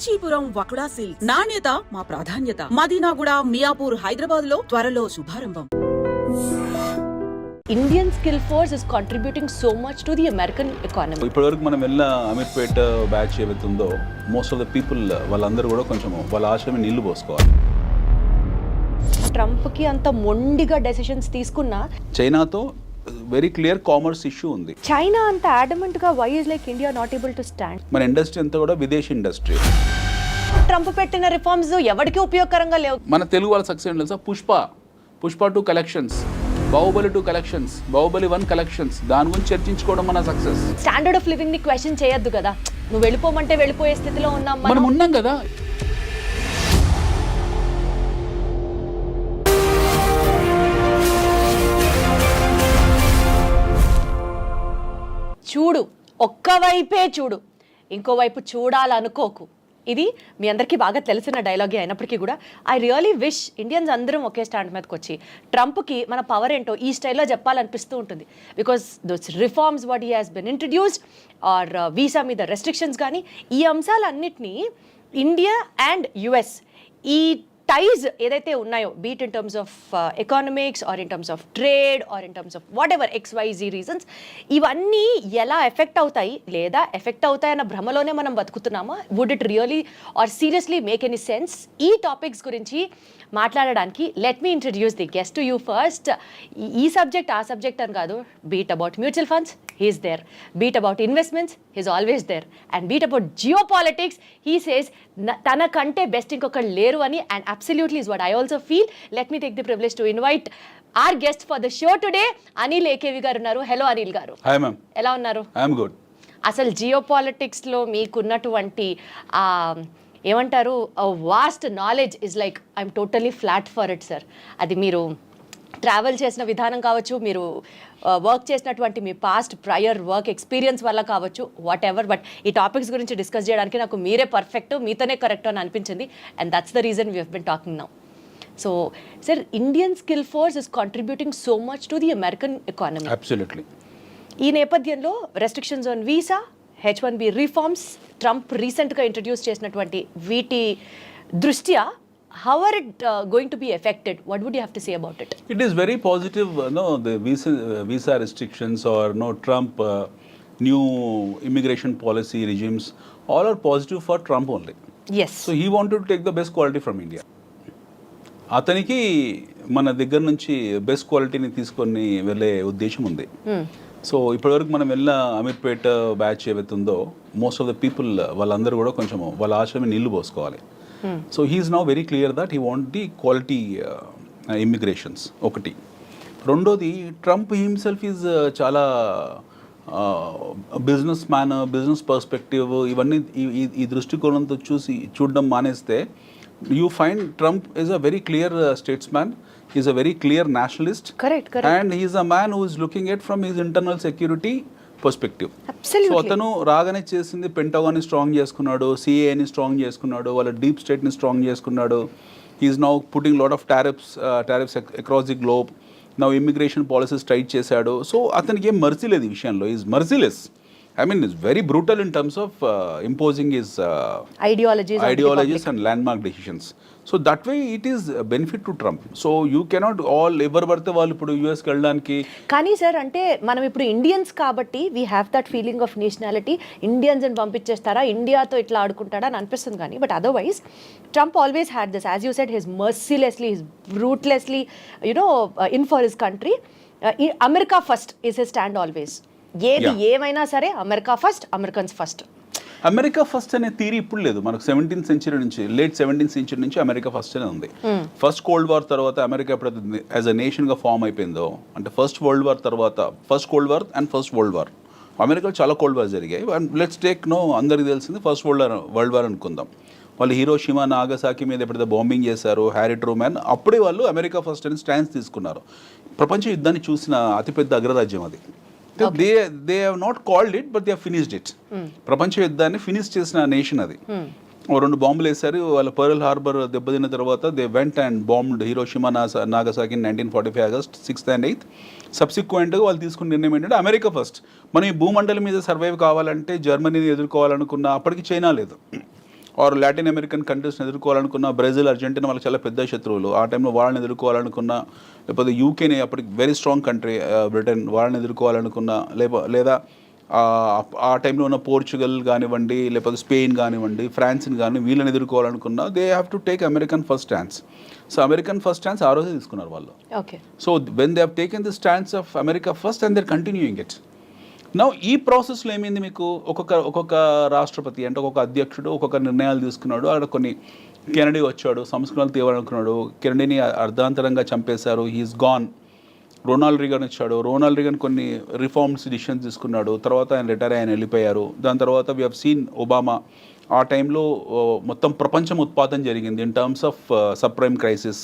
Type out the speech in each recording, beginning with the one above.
Kanchipuram వకుడా silks నాణ్యత మా ప్రాధాన్యత. మదీనాగూడ, మియాపూర్, హైదరాబాద్ లో త్వరలో శుభారంభం. Indian skill force is contributing so much to the American economy. ఇప్పటివరకు మనం వెళ్ళిన అమీర్పేట్ బ్యాచ్ ఏవైతే ఉందో మోస్ట్ ఆఫ్ ద పీపుల్ వాళ్ళందరూ కూడా కొంచెం వాళ్ళ ఆశయం నీళ్లు పోసుకోవాలి. ట్రంప్కి అంత మొండిగా డెసిషన్స్ తీసుకున్నా చైనాతో వెరీ క్లియర్ కామర్స్ ఇష్యూ ఉంది. చైనా అంత అడమెంట్ గా why is like India not able to stand? మన ఇండస్ట్రీ అంతా కూడా విదేశీ ఇండస్ట్రీ. ట్రంప్ పెట్టిన రిఫార్మ్స్ ఎవరికి ఉపయోగకరంగా లేవు. మన తెలుగు వాళ్ళ సక్సెస్ ఏంటి తెలుసా? Pushpa 2 collections, Baahubali 2 collections, Baahubali 1 collections, దాని గురించి చర్చించుకోవడం మన సక్సెస్. స్టాండర్డ్ ఆఫ్ లివింగ్ ని క్వశ్చన్ చేయొద్దు కదా. నువ్వు వెళ్ళిపోమంటే వెళ్ళిపోయే స్థితిలో ఉన్నాం మనం ఉన్నాం కదా. చూడు, ఒక్కవైపే చూడు, ఇంకోవైపు చూడాలనుకోకు. ఇది మీ అందరికీ బాగా తెలిసిన డైలాగే అయినప్పటికీ కూడా ఐ రియలీ విష్ ఇండియన్స్ అందరం ఒకే స్టాండ్ మీదకి వచ్చి ట్రంప్కి మన పవర్ ఏంటో ఈ స్టైల్లో చెప్పాలనిపిస్తూ ఉంటుంది. Because those reforms what he has been introduced are visa మీద రెస్ట్రిక్షన్స్ కానీ ఈ అంశాలన్నింటినీ ఇండియా అండ్ యుఎస్ ఈ టైజ్ ఏదైతే ఉన్నాయో be it in terms of economics or in terms of trade or in terms of whatever XYZ reasons ఇవన్నీ ఎలా effect అవుతాయి లేదా ఎఫెక్ట్ అవుతాయన్న భ్రమలోనే మనం బతుకుతున్నామా? Would it really or seriously make any sense? ఈ టాపిక్స్ గురించి మాట్లాడడానికి let me introduce the guest to you first. ఈ సబ్జెక్ట్ ఆ సబ్జెక్ట్ అని కాదు. Be it about mutual funds, he's there. Beat about investments, he's always there. And beat about geopolitics, he says tana kante best inkokal leru ani, and absolutely is what I also feel. Let me take the privilege to invite our guest for the show today, Anil AKV garu unnaru. Hello Anil garu. Hi ma'am. Ela unnaru? I am good. అసలు జియోపాలిటిక్స్లో మీకున్నటువంటి ఏమంటారు vast knowledge is like I'm totally flat for it sir. అది మీరు travel చేసిన విధానం కావచ్చు, మీరు వర్క్ చేసినటువంటి మీ పాస్ట్ ప్రయర్ వర్క్ ఎక్స్పీరియన్స్ వల్ల కావచ్చు, వాట్ ఎవర్. బట్ ఈ టాపిక్స్ గురించి డిస్కస్ చేయడానికి నాకు మీరే పర్ఫెక్ట్, మీతోనే కరెక్ట్ అని అనిపించింది. And that's the reason we have been talking now. So sir, Indian skill force is contributing so much to the American economy. Absolutely. ఈ నేపథ్యంలో restrictions on visa, H1B reforms, Trump రీసెంట్గా introduce చేసినటువంటి వీటి దృష్ట్యా how are it going to be affected? What would you have to say about it? It is very positive, the visa restrictions or Trump new immigration policy regimes, all are positive for Trump only. Yes. So he wanted to take the best quality from India. అతనికి మన దగ్గర నుంచి best క్వాలిటీని తీసుకొని వెళ్ళే ఉద్దేశం ఉంది. So ఇప్పటివరకు మనం వెళ్ళిన అమీర్పేట్ బ్యాచ్ ఏవైతే ఉందో మోస్ట్ ఆఫ్ ద పీపుల్ వాళ్ళందరూ కూడా కొంచెం వాళ్ళ ఆశయం నీళ్లు పోసుకోవాలి. So he's now very clear that he want the quality immigrations. ఒకటి. రెండోది, ట్రంప్ హిమ్సెల్ఫ్ ఈజ్ చాలా బిజినెస్ మ్యాన్, బిజినెస్ పర్స్పెక్టివ్ ఇవన్నీ ఈ దృష్టికోణంతో చూడడం మానేస్తే you find Trump is a very clear statesman. He's a very clear nationalist. Correct. And he's a man who is looking at from his internal security perspective. Absolutely. So atanu రాగానే చేసింది pentagon ని strong చేసుకున్నాడు, CAA ని strong చేసుకున్నాడు, వాళ్ళ deep state ని strong చేసుకున్నాడు. He is now putting lot of tariffs across the globe. Now immigration policies tight చేశాడు. So అతనికి ఏం మర్సీ లేదు ఈ విషయంలో. He is merciless. I mean, it's very brutal in terms of imposing his ideologies and landmark decisions. So that way it is a benefit to Trump. So you cannot all ఎవరు పడితే వాళ్ళు ఇప్పుడు యూఎస్కి వెళ్ళడానికి. కానీ sir, అంటే మనం ఇప్పుడు Indians కాబట్టి we have that feeling of nationality. Indians అని పంపించేస్తారా, ఇండియాతో ఇట్లా ఆడుకుంటాడా అని అనిపిస్తుంది. కానీ but otherwise Trump always had this, as you said, his mercilessly, his ruthlessly in for his country. America first is his stand always. ఏది ఏమైనా సరే America first, Americans first. America first అనే థియరీ ఇప్పుడు లేదు. మనకు 17th century నుంచి, late 17th century నుంచి America first అనే ఉంది. ఫస్ట్ కోల్డ్ వార్ తర్వాత అమెరికా ఎప్పుడైతే యాజ్ అ నేషన్గా ఫామ్ అయిపోయిందో, అంటే ఫస్ట్ వరల్డ్ వార్ తర్వాత, first cold war and first world war, అమెరికాలో చాలా కోల్డ్ వార్ జరిగాయి. లెట్స్ టేక్ అందరికీ తెలిసింది ఫస్ట్ వరల్డ్ వార్ అనుకుందాం. వాళ్ళు హిరోషిమా, నాగసాకి మీద ఎప్పుడైతే బాంబింగ్ చేశారు, హ్యారీ ట్రూమాన్, అప్పుడే వాళ్ళు అమెరికా ఫస్ట్ అని స్టాండ్స్ తీసుకున్నారు. ప్రపంచ యుద్ధాన్ని చూసిన అతిపెద్ద అగ్రరాజ్యం అది. They have not called it, but they have finished it. ప్రపంచ యుద్ధాన్ని ఫినిష్ చేసిన నేషన్ అది. 2 బాంబులు వేశారు. వాళ్ళ పర్ల్ హార్బర్ దెబ్బతిన్న తర్వాత they went and bombed Hiroshima, Nagasaki 1945 August 6th and 8th. సబ్సిక్వెంట్గా వాళ్ళు తీసుకున్న నిర్ణయం ఏంటంటే అమెరికా ఫస్ట్. మనం ఈ భూమండలం మీద సర్వైవ్ కావాలంటే, జర్మనీని ఎదుర్కోవాలనుకున్న అప్పటికి చైనా లేదు. ఆర్ లాటిన్ అమెరికన్ కంట్రీస్ని ఎదుర్కోవాలనుకున్న బ్రెజిల్, అర్జెంటీనా వాళ్ళకి చాలా పెద్ద శత్రువులు. ఆ టైంలో వాళ్ళని ఎదుర్కోవాలనుకున్న, లేకపోతే యూకేని అప్పటికి వెరీ స్ట్రాంగ్ కంట్రీ బ్రిటన్, వాళ్ళని ఎదుర్కోవాలనుకున్న, లేదా ఆ టైంలో ఉన్న పోర్చుగల్ కానివ్వండి, లేకపోతే స్పెయిన్ కానివ్వండి, ఫ్రాన్స్ని కానీ వీళ్ళని ఎదుర్కోవాలనుకున్న, they have to take American first stance. So American first stance ఆ రోజే తీసుకున్నారు వాళ్ళు. Okay. So when they have taken the stance of America first and they're continuing it. Now ఈ ప్రాసెస్లో ఏమైంది, మీకు ఒక్కొక్క రాష్ట్రపతి అంటే ఒక్కొక్క అధ్యక్షుడు ఒక్కొక్క నిర్ణయాలు తీసుకున్నాడు. అక్కడ కొన్ని కెనడీ వచ్చాడు, సంస్కరణలు తీయాలనుకున్నాడు, కెనడీని అర్ధాంతరంగా చంపేశారు, హీఈస్ గాన్. రొనాల్డ్ రీగన్ వచ్చాడు, రొనాల్డ్ రీగన్ కొన్ని రిఫార్మ్స్ డిసిషన్స్ తీసుకున్నాడు, తర్వాత ఆయన రిటైర్ ఆయన వెళ్ళిపోయారు. దాని తర్వాత వీ హ్యావ్ సీన్ ఒబామా. ఆ టైంలో మొత్తం ప్రపంచం ఉత్పాదన జరిగింది in terms of subprime crisis.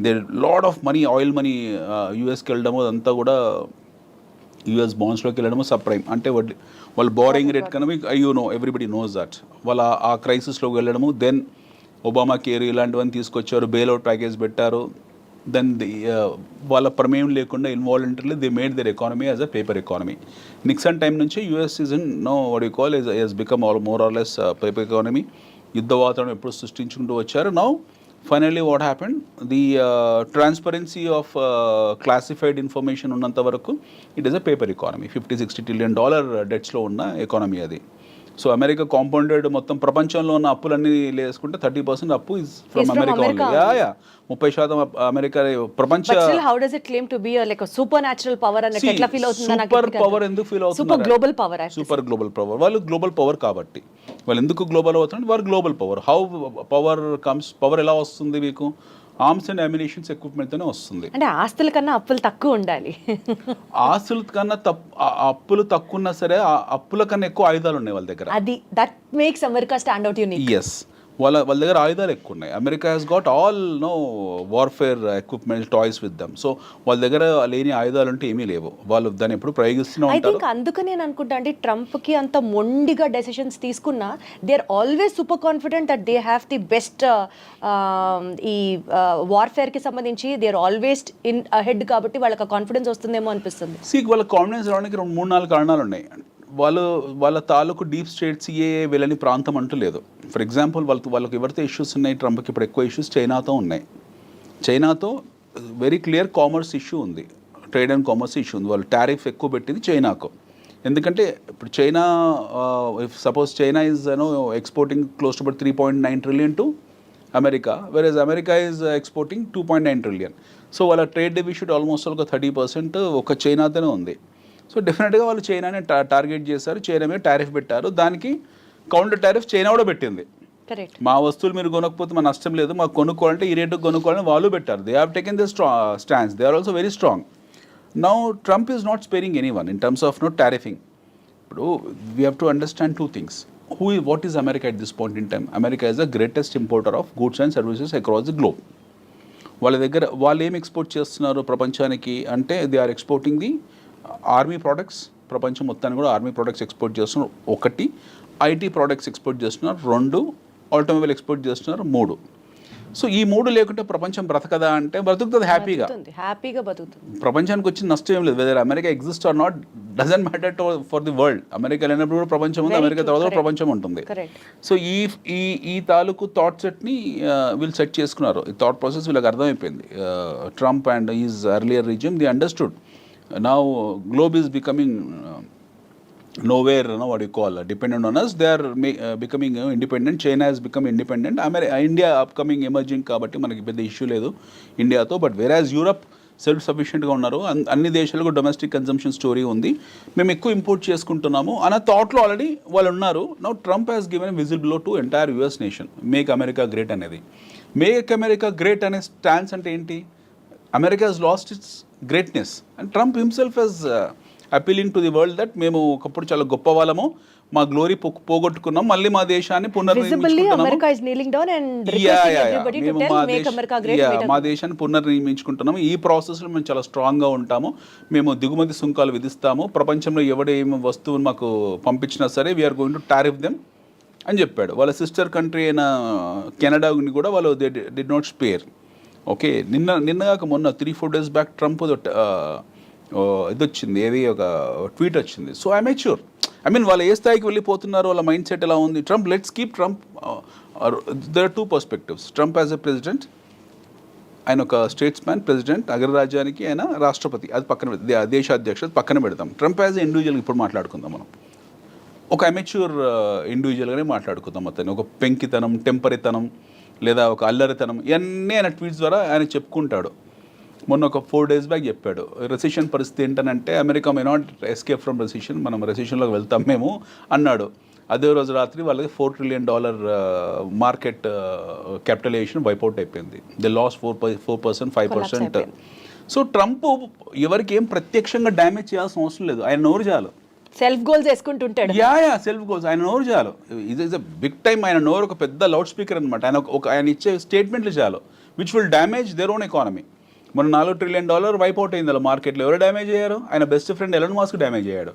They lot of money, oil money యూఎస్కి వెళ్ళడము, అదంతా కూడా యూఎస్ బాండ్స్లోకి వెళ్ళడము సబ్ప్రైమ్ అంటే వాళ్ళు బారింగ్ రేట్ కన్నా ఎవ్రీబడి నోస్ దట్. వాళ్ళ ఆ క్రైసిస్లోకి వెళ్ళడము. దెన్ ఒబామా కేర్ ఇలాంటివన్నీ తీసుకొచ్చారు, బెయిల్అవుట్ ప్యాకేజ్ పెట్టారు. దెన్ వాళ్ళ ప్రమేయం లేకుండా involuntarily they made their economy as a paper economy. Nixon time నుంచి US is in what you call is become more or less paper economy. యుద్ధ వాతావరణం ఎప్పుడు సృష్టించుకుంటూ వచ్చారు. Now finally what happened, the transparency of classified information ఉన్నంత వరకు it is a paper economy. $50-60 trillion డెట్స్లో ఉన్న ఎకానమీ అది. సో అమెరికా కాంపౌండెడ్ మొత్తం ప్రపంచంలో ఉన్న అప్పులన్నీ వేసుకుంటే 30% అప్పు is from America only. 30% America ప్రపంచ. How does it claim to be like super natural power అన్నట్టు ఎట్లా ఫీల్ అవుతుంది? సూపర్ పవర్ ఎందుకు ఫీల్ అవుతుంది? Super global power. Super global power. వాళ్ళు గ్లోబల్ పవర్ కాబట్టి వాళ్ళు ఎందుకు గ్లోబల్ అవుతుందంటే వారు global power. How power comes, power ఎలా వస్తుంది మీకు? ఆర్మ్స్ అండ్ అమ్యునిషన్స్ ఎక్విప్మెంట్తోనే వస్తుంది. అంటే ఆస్తుల కన్నా అప్పులు తక్కువ ఉండాలి. ఆస్తుల కన్నా అప్పులు తక్కువ ఉన్నా సరే అప్పుల కన్నా ఎక్కువ ఆయుధాలు ఉన్నాయి వాళ్ళ దగ్గర. అది that makes America stand out unique. Yes, వాళ్ళ దగ్గర ఆయుధాలు ఎక్కువ ఉన్నాయి. America has got all warfare equipment toys with them. So వాళ్ళ దగ్గర లేని ఆయుధాలు అంటే ఏమీ లేవు. వాళ్ళు దాన్ని ఎప్పుడు ప్రయోగిస్తూనే ఉంటారు. ఐ థింక్ అందుకని నేను అనుకుంటా అండి, ట్రంప్కి అంత మొండిగా డెసిషన్స్ తీసుకున్నా they are always super confident that they have the best ఈ వార్ఫేర్కి సంబంధించి they are always in ahead కాబట్టి వాళ్ళకి కాన్ఫిడెన్స్ వస్తుందేమో అనిపిస్తుంది. వాళ్ళ కాన్ఫిడెన్స్ రావడానికి 3-4 కారణాలు ఉన్నాయి. వాళ్ళ తాలూకు డీప్ స్టేట్ సిఏఏ వెళ్ళని ప్రాంతం అంటూ లేదు. ఫర్ ఎగ్జాంపుల్ వాళ్ళకి ఎవరితో ఇష్యూస్ ఉన్నాయి, ట్రంప్కి ఇప్పుడు ఎక్కువ ఇష్యూస్ చైనాతో ఉన్నాయి. చైనాతో వెరీ క్లియర్ కామర్స్ ఇష్యూ ఉంది, ట్రేడ్ అండ్ కామర్స్ ఇష్యూ ఉంది. వాళ్ళు టారిఫ్ ఎక్కువ పెట్టింది చైనాకు. ఎందుకంటే ఇప్పుడు China if suppose China is exporting close to about 3.9 trillion to America, versus America is exporting 2.9 trillion. So వాళ్ళ ట్రేడ్ డెఫిసిట్ ఆల్మోస్ట్ ఒక 30% ఒక చైనాతోనే ఉంది. సో డెఫినెట్గా వాళ్ళు చైనాని టార్గెట్ చేశారు, చైనా మీద టారిఫ్ పెట్టారు. దానికి కౌంటర్ టారిఫ్ చైనా కూడా పెట్టింది. మా వస్తువులు మీరు కొనకపోతే మా నష్టం లేదు, మాకు కొనుక్కోవాలంటే ఈ రేటుకు కొనుక్కోవాలని వాళ్ళు పెట్టారు. They have taken the stands. They are also very strong. Now Trump is not sparing any one in terms of tariffing. ఇప్పుడు we have to understand 2 things. What is America at this point in time? America is the greatest importer of goods and services across the globe. వాళ్ళ దగ్గర వాళ్ళు ఏం export చేస్తున్నారు ప్రపంచానికి అంటే they are exporting the army products. ప్రపంచం మొత్తాన్ని కూడా ఆర్మీ ప్రోడక్ట్స్ ఎక్స్పోర్ట్ చేస్తున్నారు. 1 ఐటీ ప్రోడక్ట్స్ ఎక్స్పోర్ట్ చేస్తున్నారు. 2 ఆటోమొబైల్ ఎక్స్పోర్ట్ చేస్తున్నారు. 3 సో ఈ 3 లేకుంటే ప్రపంచం బ్రతకదా అంటే బ్రతుకుతుంది, హ్యాపీగా బతుకుతుంది. ప్రపంచానికి వచ్చిన నష్టం ఏం లేదు. Whether America exist or not doesn't matter for the world. America లేనప్పుడు కూడా ప్రపంచం ఉంది, అమెరికా తర్వాత ప్రపంచం ఉంటుంది. సో ఈ తాలూకు థాట్ సెట్ని వీళ్ళు సెట్ చేసుకున్నారు. ఈ థాట్ ప్రాసెస్ వీళ్ళకి అర్థమైపోయింది. Trump and is earlier regime the understood. Now globe is becoming nowhere, what you call dependent on us. They are becoming independent. China has become independent. India upcoming emerging కాబట్టి మనకి పెద్ద issue లేదు ఇండియాతో. But whereas Europe self సఫిషియెంట్గా ఉన్నారు. అన్ని దేశాలకు domestic consumption story ఉంది, మేము ఎక్కువ ఇంపోర్ట్ చేసుకుంటున్నాము అన్న థాట్లో ఆల్రెడీ వాళ్ళు ఉన్నారు. Now Trump has given whistle blow to entire US nation. Make America great అనేది. మేక్ అమెరికా గ్రేట్ అనే స్టాన్స్ అంటే ఏంటి? America has lost its greatness and Trump himself is appealing to the world that మేము ఒకప్పుడు చాలా గొప్ప వాళ్ళము, మా గ్లోరీ పోగొట్టుకున్నాం, మళ్ళీ మా దేశాన్ని మా దేశాన్ని పునర్నిర్మించుకుంటున్నాము. ఈ ప్రాసెస్లో మేము చాలా స్ట్రాంగ్గా ఉంటాము, మేము దిగుమతి సుంకాలు విధిస్తాము, ప్రపంచంలో ఎవడేమి వస్తువుని మాకు పంపించినా సరే we're going to tariff them అని చెప్పాడు. వాళ్ళ సిస్టర్ కంట్రీ అయిన కెనడాని కూడా వాళ్ళు they did not spare. Okay, నిన్నగాక మొన్న 3-4 days బ్యాక్ ట్రంప్ ఇది వచ్చింది, ఏది ఒక ట్వీట్ వచ్చింది. So I make sure, I mean వాళ్ళు ఏ స్థాయికి వెళ్ళిపోతున్నారు, వాళ్ళ మైండ్ సెట్ ఎలా ఉంది. Trump let's keep Trump there are two perspectives. Trump as a president, ఆయన ఒక స్టేట్స్మ్యాన్, ప్రెసిడెంట్, అగ్రరాజ్యానికి ఆయన రాష్ట్రపతి, అది పక్కన దేశ అధ్యక్షుడు పక్కన పెడతాం. ట్రంప్ యాజ్ ఇండివిజువల్ ఇప్పుడు మాట్లాడుకుందాం మనం. ఒక అమెచ్యూర్ ఇండివిజువల్గానే మాట్లాడుకుందాం. అతను ఒక పెంకితనం, టెంపరితనం లేదా ఒక అల్లరితనం ఇవన్నీ ఆయన ట్వీట్స్ ద్వారా ఆయన చెప్పుకుంటాడు. మొన్న ఒక 4 days బ్యాక్ చెప్పాడు, రెసిషన్ పరిస్థితి ఏంటనంటే America may not escape from recession, మనం రెసిషన్లోకి వెళ్తాం మేము అన్నాడు. అదే రోజు రాత్రి వాళ్ళకి $4 trillion మార్కెట్ క్యాపిటలైజేషన్ వైపౌట్ అయిపోయింది. They loss 4%, 5%. సో ట్రంప్ ఎవరికి ఏం ప్రత్యక్షంగా డ్యామేజ్ చేయాల్సిన అవసరం లేదు, ఆయన నోరు చాలు. సెల్ఫ్ గోల్స్ వేసుకుంటుంటాడు. సెల్ఫ్ గోల్స్, ఆయన నోరు చాలు. ఇది ఇస్ అ బిగ్ టైమ్. ఆయన నోరు ఒక పెద్ద లౌడ్ స్పీకర్ అనమాట. ఆయన ఇచ్చే స్టేట్మెంట్లు చాలు which will damage their own economy. మన $4 trillion వైపౌట్ అయింది అలా మార్కెట్లో. ఎవరు డ్యామేజ్ అయ్యారు? ఆయన best friend Elon Musk damage అయ్యాడు.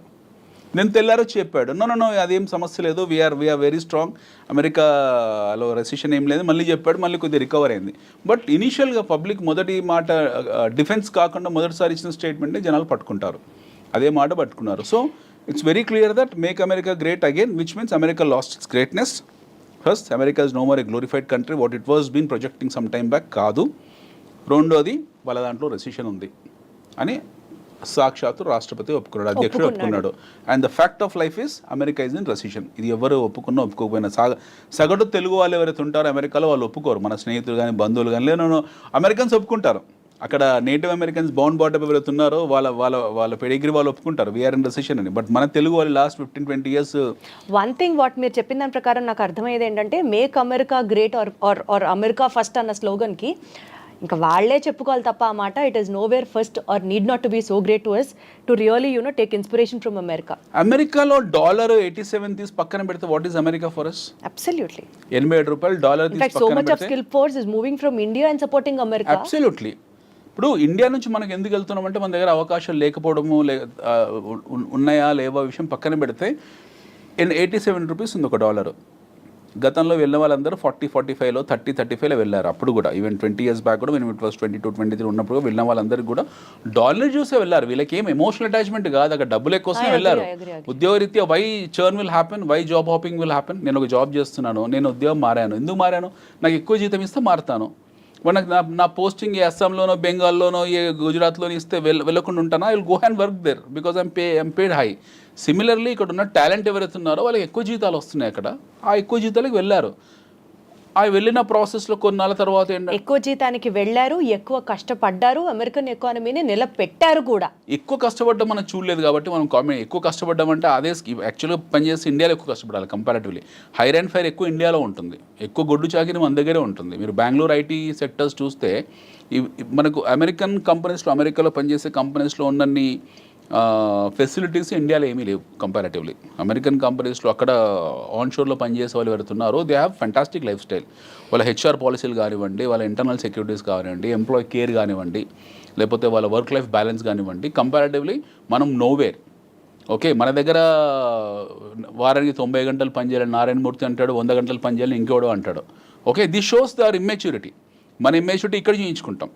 నేను తెల్లారో చెప్పాడు, నో అదేం సమస్య లేదు, వీఆర్ వెరీ స్ట్రాంగ్, అమెరికాలో రెసిషన్ ఏం లేదు. మళ్ళీ చెప్పాడు, మళ్ళీ కొద్దిగా రికవర్ అయింది. బట్ ఇనీషియల్గా పబ్లిక్ మొదటి మాట డిఫెన్స్ కాకుండా మొదటిసారి ఇచ్చిన స్టేట్మెంట్ని జనాలు పట్టుకుంటారు. అదే మాట పట్టుకున్నారు. So it's very clear that make America great again, which means America lost its greatness. First, America is no more a glorified country what it was been projecting some time back కాదు. రెండోది, వాళ్ళ దాంట్లో recession ఉంది అని సాక్షాత్తు రాష్ట్రపతి ఒప్పుకున్నాడు, అధ్యక్షుడు ఒప్పుకున్నాడు. And the fact of life is America is in recession. ఇది ఎవరు ఒప్పుకున్నా ఒప్పుకోకపోయినా సగటు తెలుగు వాళ్ళు ఎవరైతే ఉంటారో అమెరికాలో వాళ్ళు ఒప్పుకోరు. మన స్నేహితులు కానీ బంధువులు కానీ లేదు, అమెరికన్స్ ఒప్పుకుంటారు. అక్కడ నేటివ్ అమెరికన్స్ బౌండ్ బాటమ్ ఎవరైతే ఉన్నారో వాళ్ళ పెడిగ్రీ వాళ్ళు ఒప్పుకుంటారు వీఆర్ ఇన్ రెసిషన్ అని. బట్ మన తెలుగు వాళ్ళు last 15-20 years. One thing what మీరు చెప్పిన దాని ప్రకారం నాకు అర్థమయ్యేది ఏంటంటే, make America great or America first అన్న స్లోగన్కి ఇంకా వాళ్ళే చెప్పుకోవాలి తప్ప ఆ మాట, it is nowhere first or need not to be so great to us to really take inspiration from America. అమెరికాలో $87 తీసి పక్కన పెడితే what is America for us? Absolutely. $87 తీసి so much of skill force is moving from India and supporting America. Absolutely. ఇప్పుడు India నుంచి మనకు ఎందుకు వెళ్తున్నామంటే మన దగ్గర అవకాశాలు లేకపోవడము, ఉన్నాయా లేవా విషయం పక్కన పెడితే $87 ఉంది ఒక డాలర్. గతంలో వెళ్ళిన వాళ్ళందరూ 40-45లో 30-35లో వెళ్ళారు. అప్పుడు కూడా ఈవెన్ 20 years బ్యాక్ కూడా మేము ఇట్ వాస్ 22-23 ఉన్నప్పుడు వెళ్ళిన వాళ్ళందరికీ కూడా డాలర్ చూసే వెళ్ళారు. వీళ్ళకి ఏం ఎమోషనల్ అటాచ్మెంట్ కాదు, అక్కడ డబ్బులు ఎక్కువసమే వెళ్ళారు. ఉద్యోగరీత్యా why churn will happen, why job hopping will happen. నేను ఒక జాబ్ చేస్తున్నాను, నేను ఉద్యోగం మారాను, ఎందుకు మారాను? నాకు ఎక్కువ జీతం ఇస్తే మారుతాను. నాకు నా పోస్టింగ్ ఏ అస్సాంలోనో బెంగాల్లోనో ఏ గుజరాత్లోనో ఇస్తే వెళ్ళకుండా ఉంటానా? I will go and work there because I'm paid high. Similarly ఇక్కడ ఉన్న టాలెంట్ ఎవరైతే ఉన్నారో వాళ్ళకి ఎక్కువ జీతాలు వస్తున్నాయి. అక్కడ ఆ ఎక్కువ జీతాలకు వెళ్ళారు. ఆ వెళ్ళిన ప్రాసెస్లో కొన్నాళ్ళ తర్వాత ఏంటంటే ఎక్కువ జీతానికి వెళ్ళారు, ఎక్కువ కష్టపడ్డారు, అమెరికన్ ఎకానమీని నిలబెట్టారు కూడా. ఎక్కువ కష్టపడ్డం మనం చూడలేదు కాబట్టి మనం కామెంట్. ఎక్కువ కష్టపడ్డం అంటే అదే యాక్చువల్గా పనిచేసి ఇండియాలో ఎక్కువ కష్టపడాలి కంపారిటివ్లీ. హైర్ అండ్ ఫైర్ ఎక్కువ ఇండియాలో ఉంటుంది, ఎక్కువ గొడ్డు చాకిరి మన దగ్గరే ఉంటుంది. మీరు బెంగళూరు ఐటీ సెక్టర్స్ చూస్తే మనకు అమెరికన్ కంపెనీస్లో, అమెరికాలో పనిచేసే కంపెనీస్లో ఉన్నన్ని ఫెసిలిటీస్ ఇండియాలో ఏమీ లేవు కంపారిటివ్లీ. అమెరికన్ కంపెనీస్లో అక్కడ ఆన్షోర్లో పనిచేసే వాళ్ళు ఎవరుతున్నారో they have fantastic lifestyle. వాళ్ళ హెచ్ఆర్ పాలసీలు కానివ్వండి, వాళ్ళ ఇంటర్నల్ సెక్యూరిటీస్ కానివ్వండి, ఎంప్లాయీ కేర్ కానివ్వండి, లేకపోతే వాళ్ళ వర్క్ లైఫ్ బ్యాలెన్స్ కానివ్వండి, కంపారిటివ్లీ మనం నోవేర్. ఓకే, మన దగ్గర వారానికి 90 గంటలు పనిచేయాలని నారాయణమూర్తి అంటాడు, 100 గంటలు పనిచేయాలని ఇంకోడో అంటాడు. Okay, this shows their immaturity. మన ఇమ్మెచ్యూరిటీ ఇక్కడ చూయించుకుంటాం.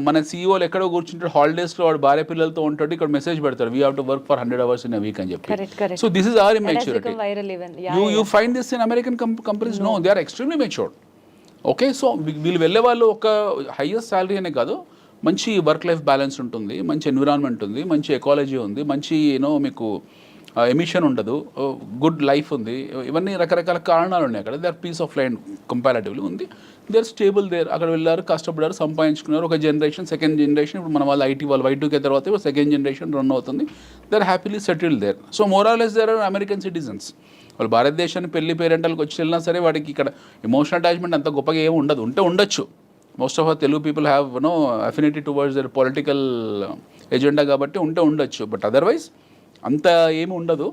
మన సీఈఓలు ఎక్కడో కూర్చుంటాడు, హాలిడేస్లో వాడు భార్య పిల్లలతో ఉంటాడు, ఇక్కడ మెసేజ్ పెడతాడు we have to work for 100 hours in a week అని చెప్పి. So this is our immaturity. You find this in American companies? No, they are extremely matured. Okay, so వీళ్ళు వెళ్ళే వాళ్ళు ఒక హైయెస్ట్ శాలరీ అనే కాదు, మంచి వర్క్ లైఫ్ బ్యాలెన్స్ ఉంటుంది, మంచి ఎన్విరాన్మెంట్ ఉంది, మంచి ఎకాలజీ ఉంది, మంచి మీకు ఎమిషన్ ఉండదు, గుడ్ లైఫ్ ఉంది. ఇవన్నీ రకరకాల కారణాలు ఉన్నాయి అక్కడ. They are peace of mind comparatively ఉంది. They are stable there. అక్కడ వెళ్ళారు, కష్టపడ్డారు, సంపాదించుకున్నారు. ఒక జనరేషన్, సెకండ్ జనరేషన్, ఇప్పుడు మన వాళ్ళు ఐటీ వాళ్ళు Y2K తర్వాత ఇప్పుడు సెకండ్ జనరేషన్ రన్ అవుతుంది. They are happily settled there. So more or less there are American citizens. వాళ్ళు భారతదేశాన్ని పెళ్లి పేరెంటల్కి వచ్చి వెళ్ళినా సరే వాడికి ఇక్కడ ఎమోషనల్ అటాచ్మెంట్ అంత గొప్పగా ఏమి ఉండదు. ఉండొచ్చు. Most of our Telugu people have affinity towards their political agenda కాబట్టి ఉండొచ్చు. బట్ అదర్వైజ్ అంత ఏమి ఉండదు.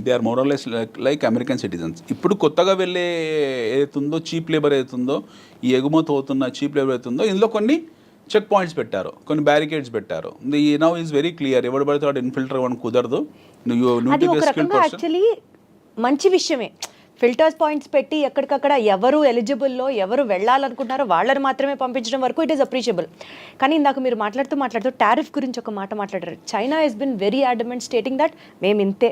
They are more or less like American citizens. ఇప్పుడు కొత్తగా వెళ్ళే ఏదైతుందో చీప్ లేబర్ ఏదైతుందో, ఈ ఎగుమతి అవుతున్న చీప్ లేబర్ ఏదైతుందో, ఇందులో కొన్ని చెక్ పాయింట్స్ పెట్టారు, కొన్ని బ్యారికేడ్స్ పెట్టారు. The now is very clear. ఎవడు పడితే వాడు ఇన్ఫిల్టర్ అవ్వడం కుదరదు. యాక్చువల్లీ మంచి విషయమే. ఫిల్టర్స్ పాయింట్స్ పెట్టి ఎక్కడికక్కడ ఎవరు ఎలిజిబుల్లో, ఎవరు వెళ్ళాలనుకుంటున్నారో వాళ్ళని మాత్రమే పంపించడం వరకు ఇట్ ఈస్ అప్రిషియబుల్. కానీ ఇందాక మీరు మాట్లాడుతూ టారిఫ్ గురించి ఒక మాట మాట్లాడారు. China has been very adamant stating that మేము ఇంతే,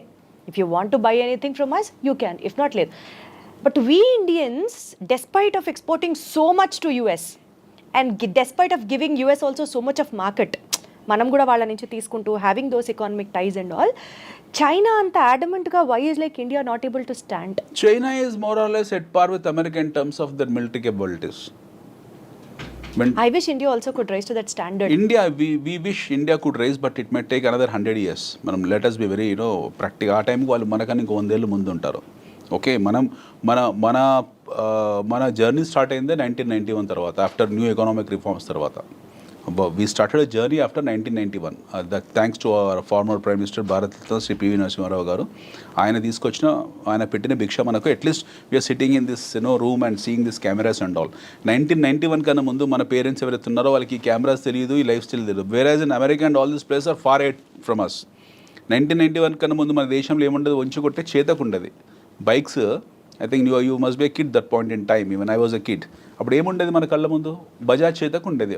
if you want to buy anything from us you can, if not లేదు. But we Indians, despite of exporting so much to US and despite of giving US also so much of market, మనం కూడా వాళ్ళ నుంచి తీసుకుంటూ having those economic ties and all, China అంత అడమెంట్గా why is like India not able to stand? China is more or less at par with America in terms of their military capabilities. I wish India also could rise to that standard. India, we wish India could rise, but it may take another 100 years. మనం let us be very practical. ఆ టైంకి వాళ్ళు మనకన్నా ఇంకో 100 ఏళ్ళు ముందు ఉంటారు. Okay, మన జర్నీ స్టార్ట్ అయిందే 1991 తర్వాత, ఆఫ్టర్ న్యూ ఎకనామిక్ రిఫార్మ్స్ తర్వాత. We started a journey after 1991. Thanks to our former prime minister Bharat Ratna Shri P V Narasimha Rao garu. ఆయన పెట్టిన భిక్ష మనకు. At least we're sitting in this room and seeing this cameras and all. 1991 కన్నా ముందు మన పేరెంట్స్ ఎవరైతే ఉన్నారో వాళ్ళకి ఈ కెమెరాస్ తెలియదు, ఈ లైఫ్ స్టైల్ తెలియదు. Whereas in America and all this place are far ahead from us. 1991 కన్నా ముందు మన దేశంలో ఏముండదు, వంచి కొట్టే చేతకు ఉండదు. Bikes, I think you must be a kid that point in time. Even I was a kid. అప్పుడు ఏముండేది మన కళ్ళ ముందు? బజాజ్ చేతకు ఉండేది.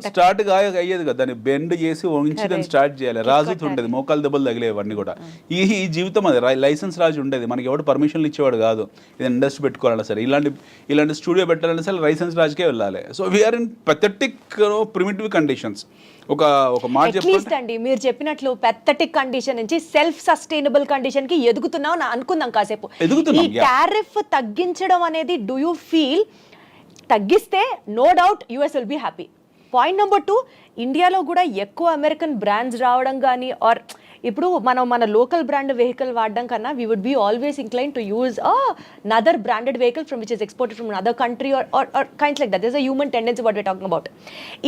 స్టార్ట్ అయ్యేది కదా, దాన్ని బెండ్ చేసి వంచి దాన్ని స్టార్ట్ చేయాలి. రాజుత్ ఉండేది, మోకాలు దెబ్బలు తగిలేవన్నీ కూడా. ఈ జీవితం అది. లైసెన్స్ రాజు ఉండేది, మనకి ఎవడు పర్మిషన్లు ఇచ్చేవాడు కాదు. ఇది ఇండస్ట్రీ పెట్టుకోవాలన్నా సరే, ఇలాంటి స్టూడియో పెట్టాలన్నా సరే లైసెన్స్ రాజుకే వెళ్ళాలి. So we're in pathetic primitive conditions. ఒక మాట అట్లీస్ట్ అండి, మీరు చెప్పినట్లు పెథటిక్ కండిషన్ నుంచి సెల్ఫ్ సస్టైనబుల్ కండిషన్ కి ఎదుగుతున్నాం అనుకుందాం కాసేపు. ఈ టారిఫ్ తగ్గించడం అనేది, డూ యూ ఫీల్ తగ్గిస్తే no doubt US will be happy? Point number 2, ఇండియాలో కూడా ఎక్కువ అమెరికన్ బ్రాండ్స్ రావడం కానీ, ఆర్ ఇప్పుడు మన లోకల్ బ్రాండ్ వెహికల్ వాడడం కన్నా we would be always incline to use another branded vehicle from which is exported from other country or kinds like that. This a human tendency what we're talking about.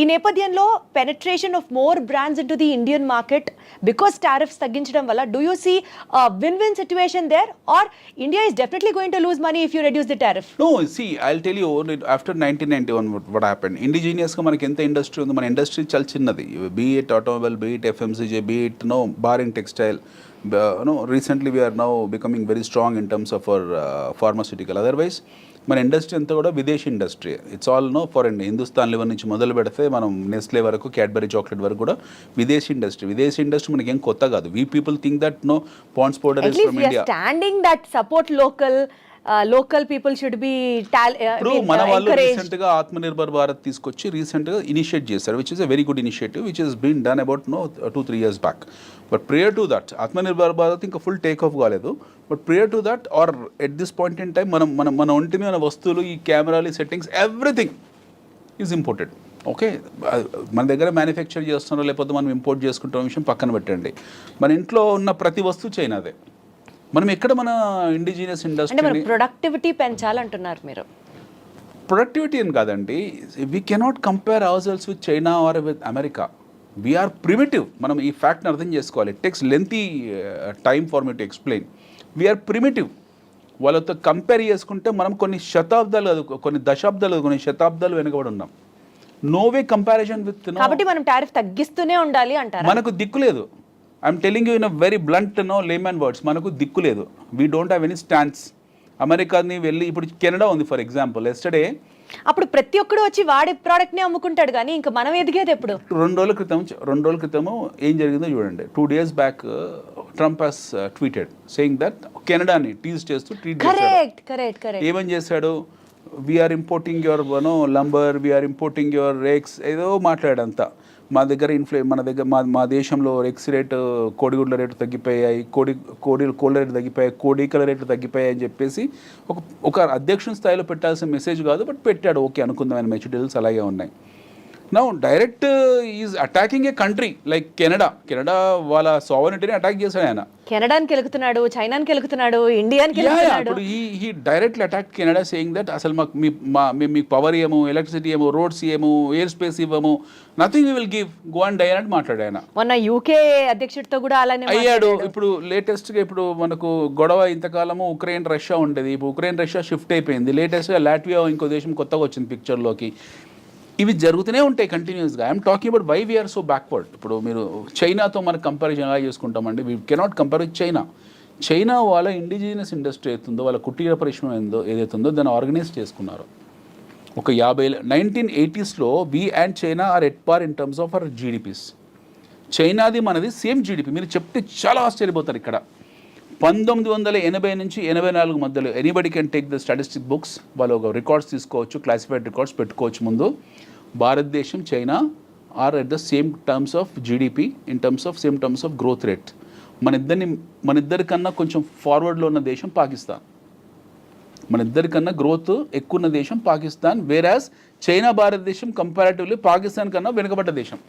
ఈ నేపథ్యంలో penetration of more brands into the Indian market because tariffs తగ్గించడం వల్ల, do you see win-win situation there, or India is definitely going to lose money if you reduce the tariff? No, see, I'll tell you, after 1991 what happened. Indigenous గా మనకి ఎంత industry ఉంది, మన industry చాలా చిన్నది. Be it automobile, be it FMCG, be it bar and textile. Recently we are now becoming very strong in terms of our pharmaceutical. Otherwise మన industry అంతా కూడా విదేశీ industry. It's all foreign. Hindustan level నుంచి మొదలు పెడితే మనం నెస్లే వరకు, Cadbury chocolate వరకు కూడా విదేశీ ఇండస్ట్రీ. విదేశీ ఇండస్ట్రీ మనకి ఏం కొత్త కాదు. We people think that Pond's powder is from India. Standing that support local people should be. ఇప్పుడు మన వాళ్ళు రీసెంట్ గా ఆత్మనిర్భర్ భారత్ తీసుకొచ్చి రీసెంట్ గా ఇనిషియేట్ చేశారు, which is a very good initiative, which is been done about 2-3 years back. But prior to that Atmanirbhar Bharat ఇంకా full take off కాలేదు. But prior to that or at this point in time మన ఒంటి మీద వస్తువులు, ఈ కెమెరాలు, settings, everything is imported. Okay, మన దగ్గర మ్యానుఫ్యాక్చర్ చేస్తున్నారో లేకపోతే మనం ఇంపోర్ట్ చేసుకుంటున్న విషయం పక్కన పెట్టండి. మన ఇంట్లో ఉన్న ప్రతి వస్తువు చైనాదే. మనం ఎక్కడ మన ఇండిజినియస్ ఇండస్ట్రీ ప్రొడక్టివిటీ పెంచాలంటున్నారు మీరు? ప్రొడక్టివిటీ అని కాదండి, we cannot compare ourselves with China or with America. We're primitive. మనం ఈ ఫ్యాక్ట్ని అర్థం చేసుకోవాలి. It takes lengthy time for me to explain. We're primitive. వాళ్ళతో కంపేర్ చేసుకుంటే మనం కొన్ని దశాబ్దాలు కొన్ని శతాబ్దాలు వెనుకబడి ఉన్నాం. No way comparison with. కాబట్టి మనం టారిఫ్ తగ్గిస్తూనే ఉండాలి అంటారు. మనకు దిక్కు లేదు. I'm telling you in a very blunt layman words. మనకు దిక్కు లేదు. We don't have any stands. అమెరికాని వెళ్ళి, ఇప్పుడు కెనడా ఉంది ఫర్ ఎగ్జాంపుల్. ఎస్టర్డే అప్పుడు ప్రతి ఒక్కడు వచ్చి వాడి ప్రోడక్ట్ని అమ్ముకుంటాడు, కానీ ఇంకా మనం ఎదిగేది ఎప్పుడు? 2 రోజుల క్రితము ఏం జరిగిందో చూడండి. 2 days back Trump has tweeted saying that కెనడాని టీజ్ చేస్తూ ట్వీట్ చేశాడు. ఏమని చేశాడు? We're importing your lumber, we're importing your rakes, ఏదో మాట్లాడంతా. మా దగ్గర మా దేశంలో ఎక్స్ రేటు, కోడిగుడ్ల రేటు తగ్గిపోయాయి, కోళ్ళ రేటు తగ్గిపోయాయి, కోడికల రేట్లు తగ్గిపోయాయి అని చెప్పేసి ఒక అధ్యక్షుని స్థాయిలో పెట్టాల్సిన మెసేజ్ కాదు, బట్ పెట్టాడు. ఓకే అనుకుందాం, ఆయన మెచ్యూరిటీస్ అలాగే ఉన్నాయి. Now direct is attacking A country like Canada. వాళ్ళ సావరెనిటీని అటాక్ చేశాడు ఆయన. కెనడాకి వెళ్తున్నాడు, చైనాకి వెళ్తున్నాడు, ఇండియాకి వెళ్తున్నాడు. ఇప్పుడు ఈ directly attack Canada saying that అసలు మీకు పవర్ ఏమో, ఎలక్ట్రిసిటీ ఏమో, రోడ్స్ ఏమో, ఎయిర్ స్పేస్ ఇవ్వము, nothing we will give, go and die అని మాట్లాడాడు ఆయన. మొన్న యూకే అధ్యక్షుడితో కూడా అలానే అయ్యాడు. ఇప్పుడు లేటెస్ట్గా ఇప్పుడు మనకు గొడవ ఇంతకాలము ఉక్రెయిన్ రష్యా ఉండేది. ఇప్పుడు ఉక్రెయిన్ రష్యా షిఫ్ట్ అయిపోయింది. లేటెస్ట్గా లాట్వియా ఇంకో దేశం కొత్తగా వచ్చింది పిక్చర్లోకి. ఇవి జరుగుతూనే ఉంటాయి కంటిన్యూస్గా. I'm talking about why we're so backward. ఇప్పుడు మీరు చైనాతో మనకు కంపారిజన్ ఎలా చేసుకుంటామండి? We cannot compare with China వాళ్ళ ఇండిజినియస్ ఇండస్ట్రీ అవుతుందో, వాళ్ళ కుటీర పరిశ్రమ ఏదైతుందో దాన్ని ఆర్గనైజ్ చేసుకున్నారు. ఒక 1980s we and China are at par in terms of our GDPs. చైనాది మనది సేమ్ జీడిపి. మీరు చెప్తే చాలా ఆశ్చర్యపోతారు. ఇక్కడ 1980 నుంచి 84 మధ్యలో anybody can take the statistic books, వాళ్ళు ఒక రికార్డ్స్ తీసుకోవచ్చు, క్లాసిఫైడ్ రికార్డ్స్ పెట్టుకోవచ్చు. ముందు భారతదేశం, China are at the same terms of GDP, in terms of same terms of growth rate. మన ఇద్దరికన్నా కొంచెం ఫార్వర్డ్లో ఉన్న దేశం పాకిస్తాన్. మన ఇద్దరికన్నా గ్రోత్ ఎక్కువ ఉన్న దేశం పాకిస్తాన్, వేరాజ్ చైనా భారతదేశం కంపారిటివ్లీ పాకిస్తాన్ కన్నా వెనుకబడ్డ దేశం.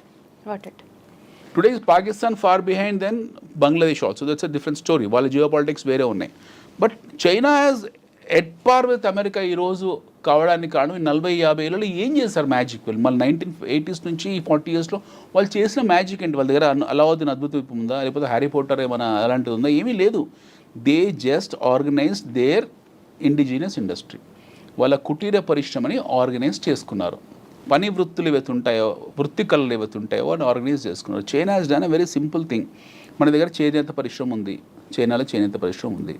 Today is Pakistan far behind than Bangladesh also, that's a different story. వాళ్ళ జియో పాలిటిక్స్ వేరే ఉన్నాయి. But China has at par with America ఈరోజు కావడానికి కారణం 40-50 ఏళ్ళలో ఏం చేశారు మ్యాజిక్. మళ్ళీ 1980s నుంచి ఈ 40 yearsలో వాళ్ళు చేసిన మ్యాజిక్ ఏంటి? వాళ్ళ దగ్గర అలావుద్దీన్ అద్భుత దీపం ఉందా, లేకపోతే హ్యారీ పోటర్ ఏమైనా అలాంటిది ఉందా? ఏమీ లేదు. They just organise their indigenous industry. వాళ్ళ కుటీర పరిశ్రమని ఆర్గనైజ్ చేసుకున్నారు. పని వృత్తులు ఏవైతే ఉంటాయో, వృత్తి కళలు ఏవైతే ఉంటాయో వాటిని ఆర్గనైజ్ చేసుకున్నారు. China has done a very simple thing. మన దగ్గర చేనేత పరిశ్రమ ఉంది, చైనాలో చేనేత పరిశ్రమ ఉంది.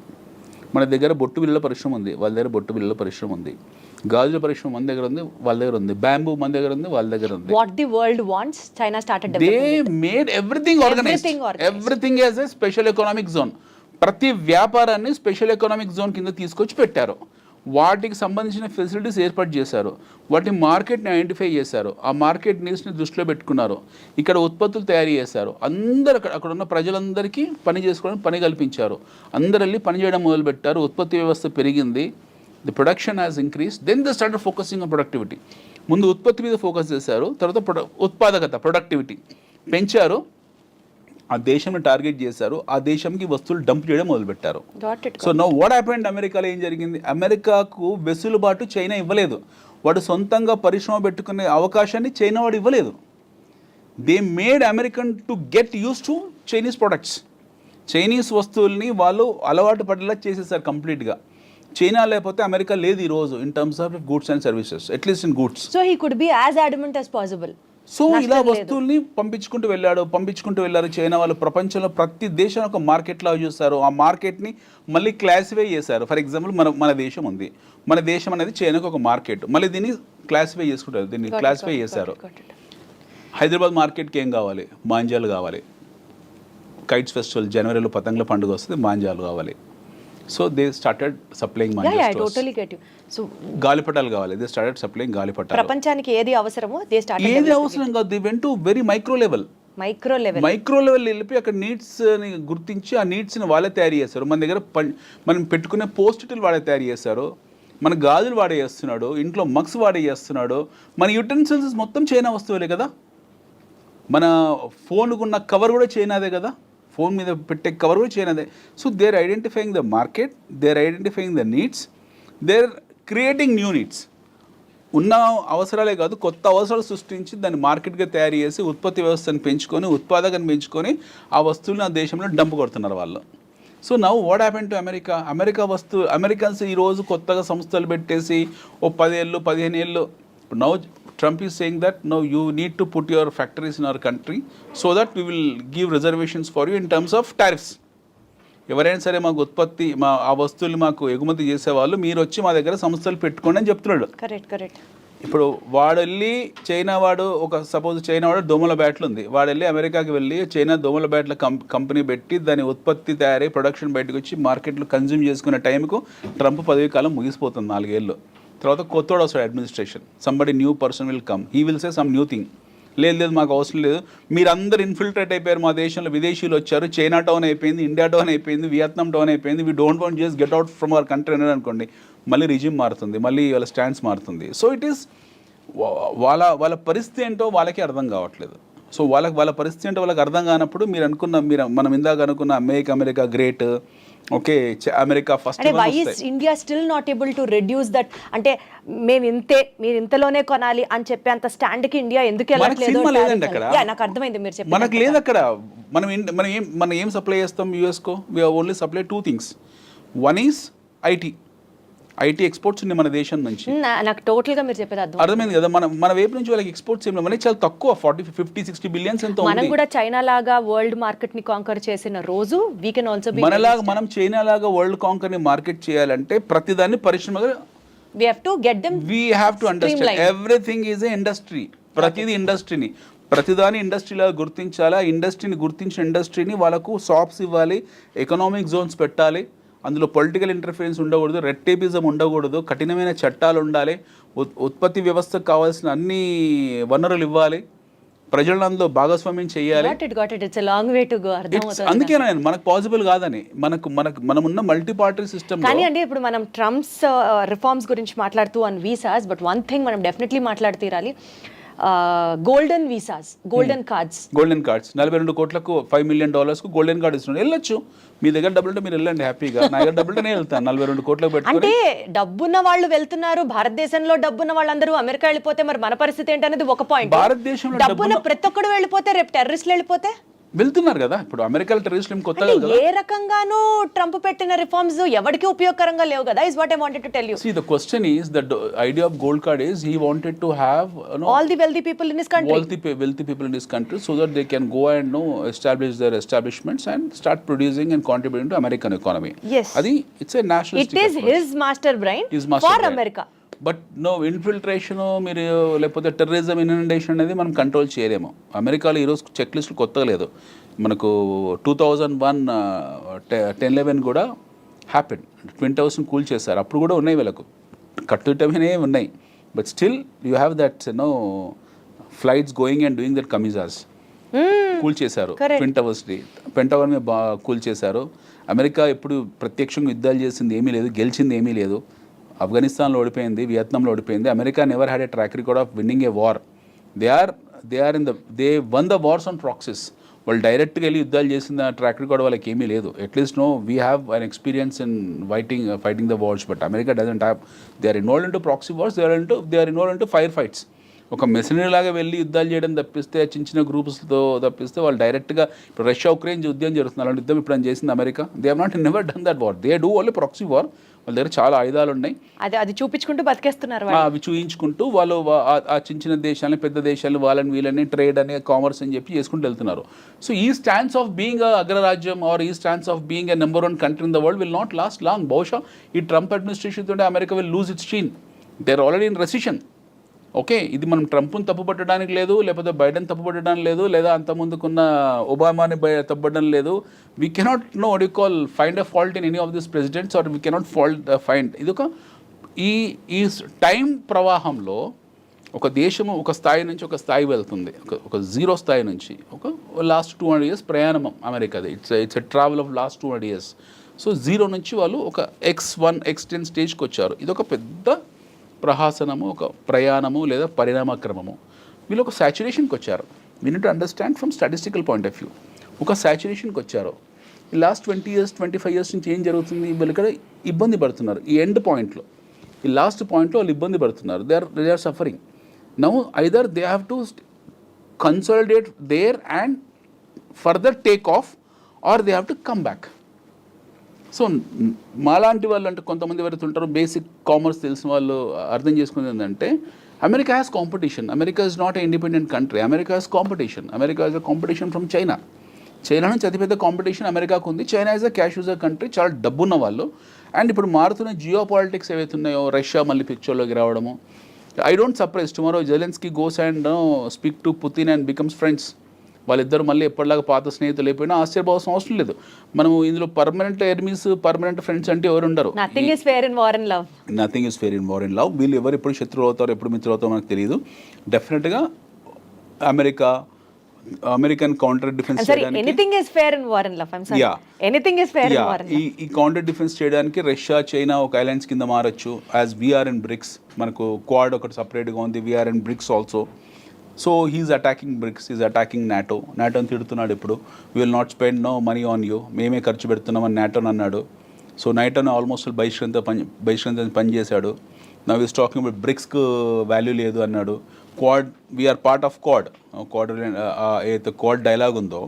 మన దగ్గర బొట్టు బిళ్ళల పరిశ్రమ ఉంది, వాళ్ళ దగ్గర బొట్టు బిళ్ళల పరిశ్రమ ఉంది. గాజుల పరిశ్రమ మన దగ్గర ఉంది, వాళ్ళ దగ్గర ఉంది. బ్యాంబూ మన దగ్గర ఉంది, వాళ్ళ దగ్గర ఉంది. What the world wants, China started They developing. made everything organized. Everything as a special economic zone. ప్రతి వ్యాపారాన్ని స్పెషల్ ఎకనామిక్ జోన్ కింద తీసుకొచ్చి పెట్టారు. వాటికి సంబంధించిన ఫెసిలిటీస్ ఏర్పాటు చేశారు. వాటి మార్కెట్ని ఐడెంటిఫై చేశారు. ఆ మార్కెట్ నీడ్స్ని దృష్టిలో పెట్టుకున్నారు. ఇక్కడ ఉత్పత్తులు తయారు చేశారు. అందరు అక్కడ ఉన్న ప్రజలందరికీ పని చేసుకోవడానికి పని కల్పించారు. అందరు వెళ్ళి పని చేయడం మొదలుపెట్టారు. ఉత్పత్తి వ్యవస్థ పెరిగింది. The production has increase. Then the started focusing on productivity. ముందు ఉత్పత్తి మీద ఫోకస్ చేశారు, తర్వాత ఉత్పాదకత ప్రొడక్టివిటీ పెంచారు. ఆ దేశంని టార్గెట్ చేశారు. ఆ దేశంకి వస్తువులు డంప్ చేయడం మొదలుపెట్టారు. సో నో వాట్ హ్యాపెండ్, అమెరికాలో ఏం జరిగింది? అమెరికాకు వెసులుబాటు చైనా ఇవ్వలేదు. వాడు సొంతంగా పరిశ్రమ పెట్టుకునే అవకాశాన్ని చైనా వాడు ఇవ్వలేదు. They made American to get use to Chinese products. Chinese వస్తువుల్ని వాళ్ళు అలవాటు పడేలా చేసేసారు కంప్లీట్గా. చైనా లేకపోతే అమెరికా లేదు ఈరోజు in terms of goods and services, at least in goods. So he could be as adamant as possible. So ఇలా వస్తువుల్ని పంపించుకుంటూ వెళ్ళారు చైనా వాళ్ళు. ప్రపంచంలో ప్రతి దేశం ఒక మార్కెట్ లాగా చూస్తారు. ఆ మార్కెట్ని మళ్ళీ క్లాసిఫై చేశారు. ఫర్ ఎగ్జాంపుల్ మన దేశం ఉంది. మన దేశం అనేది చైనాకు ఒక మార్కెట్. మళ్ళీ దీన్ని క్లాసిఫై చేసుకుంటారు. దీన్ని క్లాసిఫై చేశారు. హైదరాబాద్ మార్కెట్కి ఏం కావాలి? మాంజాలు కావాలి. కైట్స్ ఫెస్టివల్ జనవరిలో పతంగుల పండుగ వస్తుంది, మాంజాలు కావాలి. So they started supplying manja stores. Totally get you. So గాలిపటాలు కావాలి. దే స్టార్టెడ్ సప్లైయింగ్ గాలిపటాలు. ప్రపంచానికి ఏది అవసరమో దే స్టార్టెడ్. ఏది అవసరం కాదు, they went to very micro level వెళ్ళి అక్కడ నీడ్స్ని గుర్తించి ఆ నీడ్స్ని వాళ్ళే తయారు చేస్తారు. మన దగ్గర మనం పెట్టుకునే పోస్టిట్లు వాడే తయారు చేస్తారు. మన గాజులు వాడే చేస్తున్నాడు, ఇంట్లో మగ్స్ వాడే చేస్తున్నాడు. మన యుటెన్సిల్స్ మొత్తం చైనా వస్తువులే కదా. మన ఫోన్కు ఉన్న కవర్ కూడా చైనాదే కదా. ఫోన్ మీద పెట్టే కవర్ కూడా చైనాదే. So they are identifying the market, they are identifying the needs, they are creating new needs. ఉన్న అవసరాలే కాదు, కొత్త అవసరాలు సృష్టించి దాన్ని మార్కెట్గా తయారు చేసి ఉత్పత్తి వ్యవస్థను పెంచుకొని, ఉత్పాదకను పెంచుకొని ఆ వస్తువులను ఆ దేశంలో డంప్ కొడుతున్నారు వాళ్ళు. So now what happen to Americans ఈరోజు కొత్తగా సంస్థలు పెట్టేసి 10 ఏళ్ళు 15 ఏళ్ళు. Now Trump is saying that no, you need to put your factories in our country so that we will give reservations for you in terms of tariffs. ఎవరైనా సరే మాకు ఉత్పత్తి ఆ వస్తువులు మాకు ఎగుమతి చేసేవాళ్ళు మీరు వచ్చి మా దగ్గర సంస్థలు పెట్టుకోండి అని చెప్తున్నాడు. కరెక్ట్. ఇప్పుడు వాడు వెళ్ళి చైనా వాడు సపోజ్ చైనా వాడు దోమల బ్యాట్లు ఉంది. వాడు వెళ్ళి అమెరికాకి వెళ్ళి చైనా దోమల బ్యాట్ల కంపెనీ పెట్టి దాని ఉత్పత్తి తయారై ప్రొడక్షన్ బయటకు వచ్చి మార్కెట్లో కన్జ్యూమ్ చేసుకునే టైంకు ట్రంప్ పదవి కాలం ముగిసిపోతుంది 4 ఏళ్ళు. తర్వాత కొత్తోడు వస్తాడు administration. Somebody new person will come, he will say some new thing. లేదు మాకు అవసరం లేదు, మీరందరూ ఇన్ఫిల్ట్రేట్ అయిపోయారు మా దేశంలో, విదేశీయులు వచ్చారు, చైనా టౌన్ అయిపోయింది, ఇండియా టౌన్ అయిపోయింది, వియత్నాం టౌన్ అయిపోయింది, we don't want just get out from our country అనేది అనుకోండి, మళ్ళీ రిజిమ్ మారుతుంది, మళ్ళీ వాళ్ళ స్టాండ్స్ మారుతుంది. సో ఇట్ ఈస్ వాళ్ళ పరిస్థితి ఏంటో వాళ్ళకి అర్థం కావట్లేదు. సో వాళ్ళ పరిస్థితి ఏంటో వాళ్ళకి అర్థం కానప్పుడు మనం ఇందాక అనుకున్న America great, okay America first. అంటే why is India still not able to reduce that? అంటే మీరు ఇంతలోనే కొనాలి అని చెప్పే అంత స్టాండ్ కి ఇండియా ఎందుకు వెళ్ళట్లేదు? నాకు అర్థమైంది మీరు చెప్పి. మనకు లేదు అక్కడ. మనం ఏం సప్లై చేస్తాం యూఎస్కో? We only supply 2 things. One is IT exports ఉన్నాయి మన దేశం నుంచి. నాకు టోటల్ గా మీరు చెప్పేది అర్థమైంది కదా. మన వైపు నుంచి వాళ్ళకి ఎక్స్పోర్ట్స్ ఏం మనకి చాలా తక్కువ, 40-50-60 బిలియన్స్ ఎంతో. మనం కూడా చైనా లాగా వరల్డ్ మార్కెట్ ని కాంకర్ చేసిన రోజు వీ కెన్ ఆల్సో బి మనలాగా మనం చైనా లాగా వరల్డ్ కాంకర్ ని మార్కెట్ చేయాలంటే ప్రతిదాన్ని పరిశ్రమగా we have to get them, we have to understand everything is a industry. ప్రతిది ఇండస్ట్రీని ప్రతిదాని ఇండస్ట్రీలా గుర్తించాలి. ఆ ఇండస్ట్రీని గుర్తించిన ఇండస్ట్రీని వాళ్ళకు షాప్స్ ఇవ్వాలి, ఎకనామిక్ జోన్స్ పెట్టాలి, అందులో పొలిటికల్ ఇంటర్ఫరెన్స్ ఉండకూడదు, రెడ్ టేపిజం ఉండకూడదు, కఠినమైన చట్టాలు ఉండాలి, ఉత్పత్తి వ్యవస్థకు కావాల్సిన అన్ని వనరులు ఇవ్వాలి, ప్రజలను అందులో భాగస్వామ్యం చేయాలి. అందుకే నేను మనకు పాసిబుల్ కాదని, మనమున్న మల్టీ పార్టీ సిస్టమ్. కానీ అండి ఇప్పుడు మనం ట్రంప్స్ రిఫార్మ్స్ గురించి మాట్లాడుతూ on visas, but one thing మనం డెఫినెట్లీ మాట్లాడుతీరాలి, గోల్డెన్ వీసాస్, గోల్డెన్ కార్డ్స్ 42 కోట్లకు $5 million గోల్డెన్ కార్డ్ ఇస్తున్నాడు. వెళ్ళొచ్చు, మీ దగ్గర డబ్బులు ఉంటే మీరు వెళ్ళండి హ్యాపీగా. నా దగ్గర డబ్బులు నేను వెళ్తాను 42 కోట్లకు పెట్టుకుని. అంటే డబ్బున్న వాళ్ళు వెళ్తున్నారు, భారతదేశంలో డబ్బున్న వాళ్ళందరూ అమెరికా వెళ్ళిపోతే మరి మన పరిస్థితి ఏంటనేది ఒక పాయింట్. భారతదేశంలో డబ్బున్న ప్రతి ఒక్కడు వెళ్ళిపోతే రేపు టెర్రరిస్టులు వెళ్ళిపోతే వెళ్తున్నారు కదా. ఇప్పుడు అమెరికాలో టెర్రరిస్టులు ఏం కొత్తగా కదా. ఏ రకంగానూ ట్రంప్ పెట్టిన రిఫార్మ్స్ ఎవరికి ఉపయోగకరంగా లేవు కదా. Is what I wanted to tell you. See, the question is, the idea of gold card is he wanted to have all the wealthy people in his country, wealthy people in his country, so that they can go and establish their establishments and start producing and contributing to American economy. Yes, adi it's a nationalistic it is approach. His master brain for America. But no infiltration మీరు లేకపోతే terrorism infiltration అనేది మనం control చేయలేము. అమెరికాలో ఈరోజు check లిస్టులు కొత్తగా లేదు. మనకు 2001 10/11 కూడా హ్యాపెన్. ట్విన్ టవర్స్ని కూల్ చేశారు, అప్పుడు కూడా ఉన్నాయి వీళ్ళకు కట్టుటమే ఉన్నాయి. But still you have that flights going and doing that kamikazes కూల్ చేశారు. ట్విన్ టవర్స్ని పెంటగాన్ మీద కూల్ చేశారు. అమెరికా ఎప్పుడు ప్రత్యక్షంగా యుద్ధాలు చేసింది ఏమీ లేదు, గెలిచింది ఏమీ లేదు. ఆఫ్ఘనిస్తాన్లో ఓడిపోయింది, వియత్నాంలో ఓడిపోయింది. America never had a track record of winning a war. They one the wars on praxis. వాళ్ళు డైరెక్ట్గా వెళ్ళి యుద్ధాలు చేసిన ట్రాక్ రికార్డ్ వాళ్ళకి ఏమీ లేదు. At least we have an experience in fighting the wars. But America doesn't have. They are involved in to proxy wars, they are involved in to fire fights. ఒక machinery లాగా వెళ్ళి యుద్ధాలు చేయడం తప్పిస్తే, చిన్న చిన్న గ్రూప్స్తో తప్పిస్తే వాళ్ళు డైరెక్ట్గా ఇప్పుడు రష్యా ఉక్రెయిన్ యుద్ధం జరుగుతుంది, అలాంటి యుద్ధం ఇప్పుడు చేసింది America. They have not never done that war. They do only proxy war. వాళ్ళ దగ్గర చాలా ఆయుధాలు ఉన్నాయి, అది చూపించుకుంటూ బతికేస్తున్నారు. అవి చూయించుకుంటూ వాళ్ళు ఆ చిన్న చిన్న దేశాలని, పెద్ద దేశాలు, వాళ్ళని వీళ్ళని ట్రేడ్ అని, కామర్స్ అని చెప్పి చేసుకుంటూ వెళ్తున్నారు. సో ఈ స్టాన్స్ ఆఫ్ బీయింగ్ అగ్రరాజ్యం ఆర్ ఈ stance of being a number 1 country in the world will not last long. బహుశా ఈ ట్రంప్ అడ్మినిస్ట్రేషన్ తోటి America will lose its sheen. They are already in recession. Okay, ఇది మనం ట్రంప్ను తప్పుపట్టడానికి లేదు, లేకపోతే బైడెన్ తప్పుపట్టడానికి లేదు, లేదా అంతకుముందుకున్న ఒబామాని తప్పుపట్టడం లేదు. We cannot find a fault in any of this presidents or we cannot find. ఇది ఈ టైం ప్రవాహంలో ఒక దేశము ఒక స్థాయి నుంచి ఒక స్థాయి వెళ్తుంది, ఒక జీరో స్థాయి నుంచి ఒక లాస్ట్ 200 years ప్రయాణం అమెరికాది. It's a travel of last 200 years. So zero నుంచి వాళ్ళు ఒక X1 X10 స్టేజ్కి వచ్చారు. ఇది ఒక పెద్ద ప్రహాసనము, ఒక ప్రయాణము లేదా పరిణామక్రమము. వీళ్ళు ఒక సాచురేషన్కి వచ్చారు. We need to understand from statistical point of view. ఒక సాచురేషన్కి వచ్చారు. ఈ లాస్ట్ 20 years 25 years నుంచి ఏం జరుగుతుంది, వీళ్ళు ఇక్కడ ఇబ్బంది పడుతున్నారు. ఈ ఎండ్ పాయింట్లో, ఈ లాస్ట్ పాయింట్లో వాళ్ళు ఇబ్బంది పడుతున్నారు. They are suffering. Now either they have to consolidate there and further take off, or they have to come back. So మాలాంటి వాళ్ళు అంటే కొంతమంది ఎవరైతే ఉంటారో బేసిక్ కామర్స్ తెలిసిన వాళ్ళు అర్థం చేసుకునేది ఏంటంటే, America has competition. America is not a independent country. America has competition. America is a competition from China. China నుంచి అతిపెద్ద కాంపిటీషన్ అమెరికాకు ఉంది. China is a cash user country, చాలా డబ్బున్న వాళ్ళు. అండ్ ఇప్పుడు మారుతున్న జియో పాలిటిక్స్ ఏవైతే ఉన్నాయో, రష్యా మళ్ళీ పిక్చర్లోకి రావడము. I don't surprise tomorrow Zelensky goes and speak to Putin and becomes friends. వాళ్ళిద్దరు మళ్ళీ ఎప్పటిలాగా పాత స్నేహితులు అయిపోయినా ఆశ్చర్యపోవాల్సిన అవసరం లేదు. మనం ఇందులో పర్మనెంట్ ఎనిమీస్, పర్మనెంట్ ఫ్రెండ్స్ అంటే ఎవరు ఉండరు. Nothing is fair in war and love. వీళ్ళు ఎవరు ఎప్పుడు శత్రువులు అవుతారో, ఎప్పుడు మిత్రులు అవుతారో మనకు తెలియదు. డెఫినెట్గా అమెరికన్ కౌంటర్ డిఫెన్స్ ఈ కౌంటర్ డిఫెన్స్ చేయడానికి రష్యా, చైనా ఒక అలయన్స్ కింద మారచ్చు. యాజ్ వీఆర్ ఇన్ బ్రిక్స్, మనకు క్వాడ్ ఒకటి సపరేట్గా ఉంది, we're in BRICS also. So he's attacking BRICS, is attacking నాటోని తిడుతున్నాడు. ఇప్పుడు we will not spend no money on you, మేమే ఖర్చు పెడుతున్నామని నాటోని అన్నాడు. సో నాటోని ఆల్మోస్ట్ బహిష్కృత పనిచేశాడు. నవ్ ఈస్ టాకింగ్ అబౌట్ బ్రిక్స్కు వాల్యూ లేదు అన్నాడు. Quad, we're part of Quad. ఏదైతే క్వాడ్ డైలాగ్ ఉందో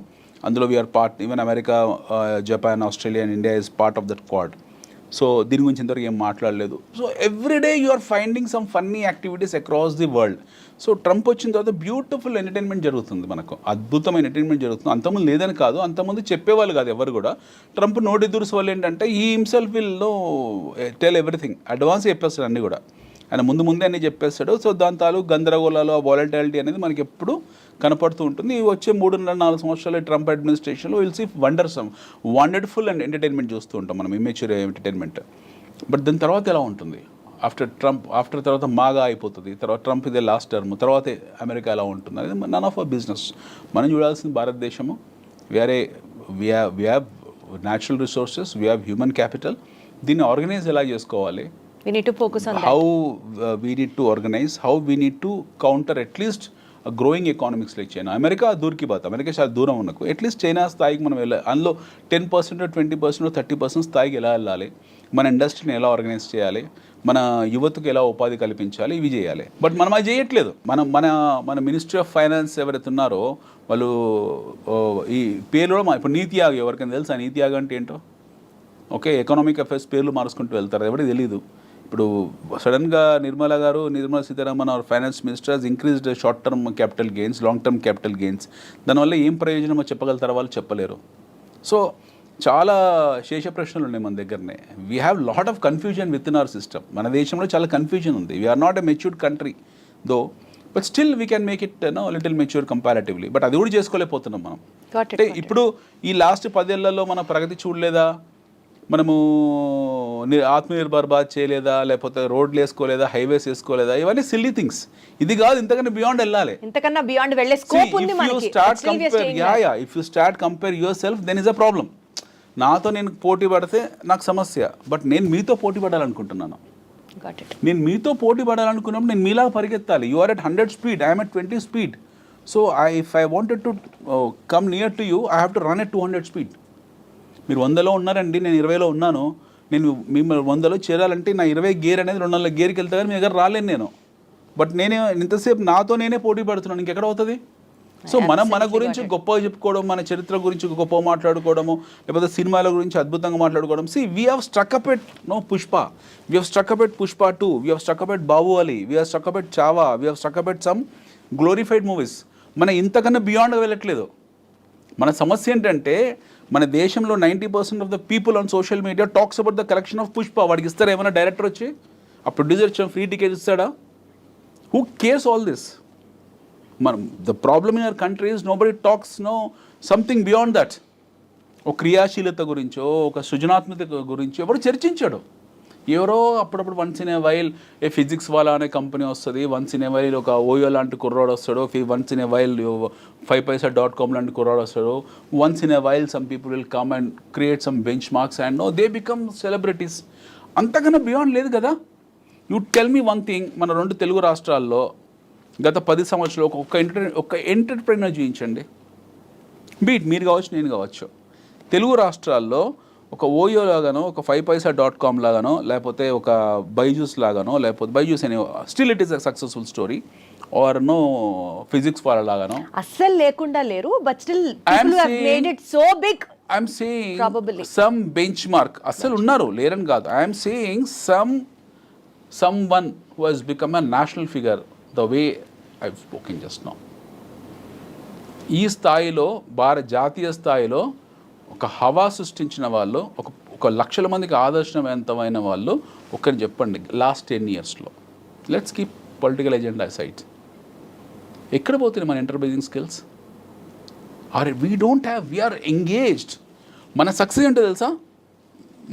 అందులో we're part. Even America, Japan, Australia and India is part of that Quad. So దీని గురించి ఇంతవరకు ఏం మాట్లాడలేదు. So every day you are finding some funny activities across the world. So Trump వచ్చిన తర్వాత బ్యూటిఫుల్ ఎంటర్టైన్మెంట్ జరుగుతుంది, మనకు అద్భుతమైన ఎంటర్టైన్మెంట్ జరుగుతుంది. అంతకుముందు లేదని కాదు, అంతకుముందు చెప్పేవాళ్ళు కాదు ఎవరు కూడా. ట్రంప్ నోటి దూర్స్ వల్ల ఏంటంటే ఈ himself will tell everything, advance చెప్పేస్తాడు అన్నీ కూడా. ఆయన ముందే అన్ని చెప్పేస్తాడు. సో దాని తాలూకు గందరగోళాలు, ఆ వాలటాలిటీ అనేది మనకి ఎప్పుడు కనపడుతూ ఉంటుంది. ఈ వచ్చే 3.5-4 సంవత్సరాల ట్రంప్ అడ్మినిస్ట్రేషన్లో will see wonderful and entertainment చూస్తూ ఉంటాం మనం, ఇమ్మెచ్యూర్ ఎంటర్టైన్మెంట్. బట్ దాని తర్వాత ఎలా ఉంటుంది? ఆఫ్టర్ తర్వాత మాగా అయిపోతుంది, తర్వాత ట్రంప్ ఇదే లాస్ట్ టర్మ్, తర్వాత అమెరికా ఎలా ఉంటుంది అనేది నన్ ఆఫ్ అవర్ బిజినెస్. మనం చూడాల్సింది భారతదేశము, we have natural resources, we have human capital. దీన్ని ఆర్గనైజ్ ఎలా చేసుకోవాలి, we need to focus on how we need to organize, how we need to counter at least growing economics like China. America దూరికి బాత్, America చాలా దూరం ఉన్నకు, at least China స్థాయికి మనం వెళ్ళాలి. అందులో 10%, 20%, 30% స్థాయికి ఎలా వెళ్ళాలి, మన ఇండస్ట్రీని ఎలా ఆర్గనైజ్ చేయాలి, మన యువతకు ఎలా ఉపాధి కల్పించాలి, ఇవి చేయాలి. బట్ మనం అది చేయట్లేదు. మన మినిస్ట్రీ ఆఫ్ ఫైనాన్స్ ఎవరైతే ఉన్నారో వాళ్ళు ఈ పేర్లు ఇప్పుడు నీతి ఆయోగ్, ఎవరికైనా తెలుసా నీతి ఆయోగ్ అంటే ఏంటో? ఓకే, ఎకనామిక్ అఫైర్స్ పేర్లు మార్చుకుంటూ వెళ్తారు, ఎవరికి తెలియదు. ఇప్పుడు సడన్గా Nirmala Sitharaman our finance minister has increased short term capital gains, long term capital gains. దానివల్ల ఏం ప్రయోజనమో చెప్పగలుగుతారు, వాళ్ళు చెప్పలేరు. సో చాలా శేష ప్రశ్నలు ఉన్నాయి మన దగ్గరనే. We have lot of confusion with in our system. మన దేశంలో చాలా కన్ఫ్యూజన్ ఉంది. We are not a matured country though, but still we can make it little mature comparatively. But అది కూడా చేసుకోలేకపోతున్నాం మనం. అంటే ఇప్పుడు ఈ లాస్ట్ 10 ఏళ్లలో మన ప్రగతి చూడలేదా, మనము ఆత్మనిర్భర్ భారత్ చేయలేదా, లేకపోతే రోడ్లు వేసుకోలేదా, హైవేస్ వేసుకోలేదా, ఇవన్నీ సిల్లీ థింగ్స్. ఇది కాదు, ఇంతకన్నా బియాండ్ వెళ్ళాలి, ఇంతకన్నా బియాండ్ వెళ్ళే స్కోప్ ఉంది మనకి. If you start compare yourself, then is a problem. నాతో నేను పోటీ పడితే నాకు సమస్య, బట్ నేను మీతో పోటీ పడాలనుకుంటున్నాను. నేను మీతో పోటీ పడాలనుకున్నప్పుడు నేను మీలాగా పరిగెత్తాలి. You are at 100 speed, I'm at 20 speed. So if I wanted to come near to you, I have to run at 200 speed. మీరు 100లో ఉన్నారండి, నేను 20లో ఉన్నాను. నేను మిమ్మల్ని 100లో చేరాలంటే నా 20 గేర్ అనేది 200 గేర్కి వెళ్తా, కానీ మీ దగ్గర రాలేను నేను. బట్ నేనే ఇంతసేపు నాతో నేనే పోటీ పడుతున్నాను, ఇంకెక్కడ అవుతుంది? సో మనం మన గురించి గొప్పగా చెప్పుకోవడం, మన చరిత్ర గురించి గొప్పగా మాట్లాడుకోవడము, లేకపోతే సినిమాల గురించి అద్భుతంగా మాట్లాడుకోవడం. We have struck up at Pushpa, we have struck up at Pushpa 2, we have struck up at Baahubali, we have struck up at Chhaava, we have struck up at some glorified movies. మన ఇంతకన్నా బియాండ్గా వెళ్ళట్లేదు. మన సమస్య ఏంటంటే మన దేశంలో 90% of the people on social media talks about the collection of Pushpa. వాడికి ఇస్తారా ఏమైనా డైరెక్టర్ వచ్చి, ఆ ప్రొడ్యూసర్ ఫ్రీ టికెట్ ఇస్తాడా? Who cares all this? మనం the problem in our country is nobody talks something beyond that. ఒక క్రియాశీలత గురించో, ఒక సృజనాత్మకత గురించో ఎవరు చర్చించాడు? ఎవరో అప్పుడప్పుడు once in a while A physics వాళ్ళ అనే కంపెనీ వస్తుంది, వన్స్ ఇన్ ఏ వైల్ ఒక ఓయో లాంటి కుర్రాడు వస్తాడు, once in a while 5paisa.com లాంటి కుర్రాడు వస్తాడు, once in a while some people will come and create some bench marks and they become celebrities. అంతకన్నా బియాండ్ లేదు కదా. You tell me one thing, మన 2 తెలుగు రాష్ట్రాల్లో గత 10 సంవత్సరాలు ఒక ఎంటర్ప్రెన్యూర్ చూపించండి. బీట్ మీరు కావచ్చు, నేను కావచ్చు. తెలుగు రాష్ట్రాల్లో ఒక ఓయో లాగానో, ఒక 5paisa.com లాగానో, లేకపోతే ఒక బైజూస్ లాగానో, లేకపోతే బైజూస్ అనే still it is a successful story, or physics వాళ్ళ లాగానో అస్సలు లేకుండా లేరు. But still people have made it so big. I'm saying some benchmark అస్సలు ఉన్నారు, లేరని కాదు. I'm saying someone who has become a national figure the way I've spoken just now. ఈ స్థాయిలో జాతీయ స్థాయిలో ఒక హవా సృష్టించిన వాళ్ళు, ఒక లక్షల మందికి ఆదర్శవంతమైన వాళ్ళు ఒకరిని చెప్పండి లాస్ట్ 10 yearsలో. Let's keep political agenda side. ఎక్కడ పోతుంది మన ఎంటర్ప్రైజింగ్ స్కిల్స్? We are engaged. మన సక్సెస్ ఏంటో తెలుసా?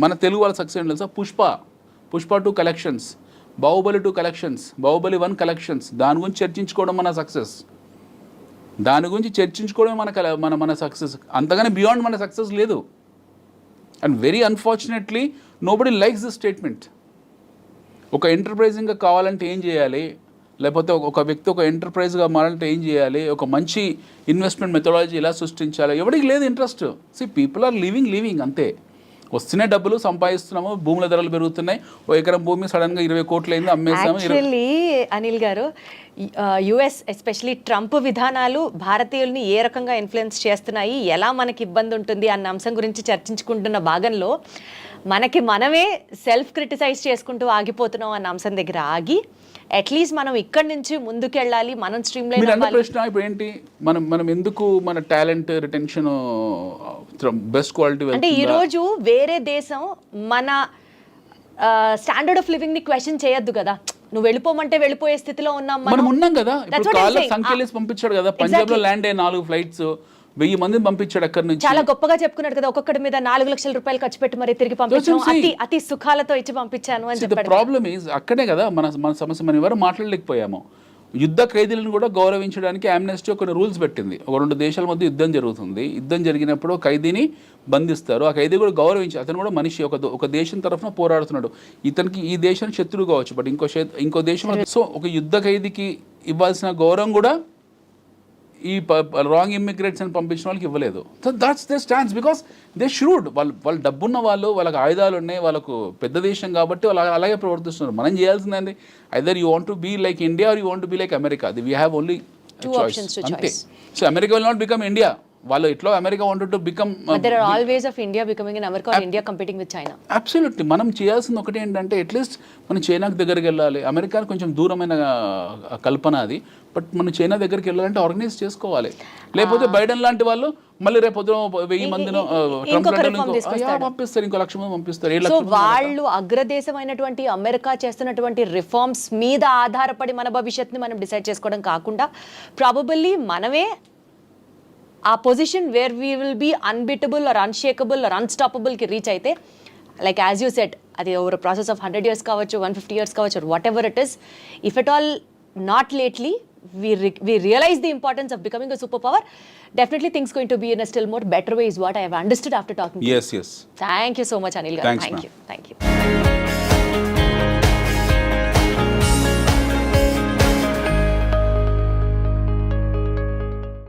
మన తెలుగు వాళ్ళ సక్సెస్ ఏంటో తెలుసా? Pushpa 2 collections, Baahubali 2 collections, Baahubali 1 collections. దాని గురించి చర్చించుకోవడం మన సక్సెస్. దాని గురించి చర్చించుకోవడమే మన సక్సెస్. అంతగానే బియాండ్ మన సక్సెస్ లేదు. And very unfortunately nobody likes this statement. ఒక ఎంటర్ప్రైజింగ్గా కావాలంటే ఏం చేయాలి, లేకపోతే ఒక వ్యక్తి ఒక ఎంటర్ప్రైజ్గా మారాలంటే ఏం చేయాలి, ఒక మంచి ఇన్వెస్ట్మెంట్ మెథడాలజీ ఎలా సృష్టించాలి, ఎవరికి లేదు ఇంట్రెస్ట్. పీపుల్ ఆర్ లివింగ్ అంతే. వస్తున్నాయి డబ్బులు, సంపాదిస్తున్నాము, భూముల ధరలు పెరుగుతున్నాయి. ఓ ఎకరం భూమి సడన్గా 20 కోట్లు అయింది, అమ్మేసాము. యాక్చువల్లీ అనిల్ గారు, యుఎస్ ఎస్పెషలీ ట్రంప్ విధానాలు భారతీయుల్ని ఏ రకంగా ఇన్ఫ్లుయెన్స్ చేస్తున్నాయి, ఎలా మనకి ఇబ్బంది ఉంటుంది అన్న అంశం గురించి చర్చించుకుంటున్న భాగంలో మనమే సెల్ఫ్ క్రిటిసైజ్ చేసుకుంటూ ఆగిపోతున్నాం అన్న అంశం దగ్గర ఆగి అట్లీస్ట్ మనం ఇక్కడి నుంచి ముందుకెళ్ళాలి, మనం స్ట్రీమ్ లైన్ అవ్వాలి. ప్రశ్న ఇప్పుడు ఏంటి, మనం ఎందుకు మన టాలెంట్ రిటెన్షన్ బెస్ట్ క్వాలిటీ అంటే ఈరోజు వేరే దేశం మన స్టాండర్డ్ ఆఫ్ లివింగ్ ని క్వశ్చన్ చేయొద్దు కదా. నువ్వు వెళ్ళిపోమంటే వెళ్ళిపోయే స్థితిలో ఉన్నాం మనం ఉన్నాం కదా. That's ఇప్పుడు what I'm కాళ్ళ saying. సంఖ్యలేసి పంపించాడు కదా, పంజాబ్ లో ల్యాండ్ అయ్యే 4 ఫ్లైట్స్ 1000 మందిని పంపించాడు అక్కడి నుంచి. చాలా గొప్పగా చెప్పుకున్నాడు కదా, ఒక్కొక్కడి మీద 4 లక్షల రూపాయలు ఖర్చు పెట్టి మరి తిరిగి పంపించాను, అతి సుఖాలతో ఇచ్చి పంపించాను అని చెప్పాడు. ప్రాబ్లమ్ ఈజ్ అక్కడే కదా మన సమస్య. మనం ఎవరు మాట్లాడలేకపోయాము. యుద్ధ ఖైదీలను కూడా గౌరవించడానికి ఆమ్నెస్టీ కొన్ని రూల్స్ పెట్టింది. ఒక 2 దేశాల మధ్య యుద్ధం జరుగుతుంది. యుద్ధం జరిగినప్పుడు ఖైదీని బంధిస్తారు. ఆ ఖైదీ కూడా గౌరవించి, అతను కూడా మనిషి, ఒక దేశం తరఫున పోరాడుతున్నాడు. ఇతనికి ఈ దేశానికి శత్రువు కావచ్చు, బట్ ఇంకో దేశం. సో ఒక యుద్ధ ఖైదీకి ఇవ్వాల్సిన గౌరవం కూడా ఈ రాంగ్ ఇమ్మిగ్రేట్స్ అని పంపించిన వాళ్ళకి ఇవ్వలేదు. So that's they stands because they should. వాళ్ళు డబ్బున్న వాళ్ళు, వాళ్ళకి ఆయుధాలు ఉన్నాయి, వాళ్ళకు పెద్ద దేశం కాబట్టి వాళ్ళు అలాగే ప్రవర్తిస్తున్నారు. మనం చేయాల్సిందండి, either you want to be like India or you want to be like America. We have only choice అంతే. So America will not become India. వాళ్ళు ఎట్లా America wanted to become. There are always of India becoming in America or India competing with China. Absolutely. మనం చేయాల్సింది ఒకటి ఏంటంటే at least మనం చైనాకి దగ్గరికి వెళ్ళాలి. అమెరికా కొంచెం దూరమైన కల్పన అది, బట్ మనం చైనా దగ్గరికి వెళ్ళాలంటే ఆర్గనైజ్ చేసుకోవాలి. లేకపోతే బైడెన్ లాంటి వాళ్ళు మళ్ళీ రేపు 1000 మందిని పంపిస్తారు, ఇంకో 1,00,000 మంది పంపిస్తారు. సో వాళ్ళు అగ్రదేశమైనటువంటి అమెరికా చేస్తున్నటువంటి రిఫార్మ్స్ మీద ఆధారపడి మన భవిష్యత్తుని మనం డిసైడ్ చేసుకోవడం కాకుండా ప్రాబబల్లీ మనమే ఆ position where we will be unbeatable or unshakable or unstoppable కి రీచ్ అయితే, లైక్ యాజ్ యూ సెట్, అది ఓవర్ ప్రాసెస్ ఆఫ్ 100 years కావచ్చు, 150 years కావచ్చు, whatever it is. If at all not lately we realize the importance of becoming a superpower, definitely things going to be in a still more better way is what I have understood after talking to you. Yes. Thank you so much, Anil garu. Thanks, Thank you.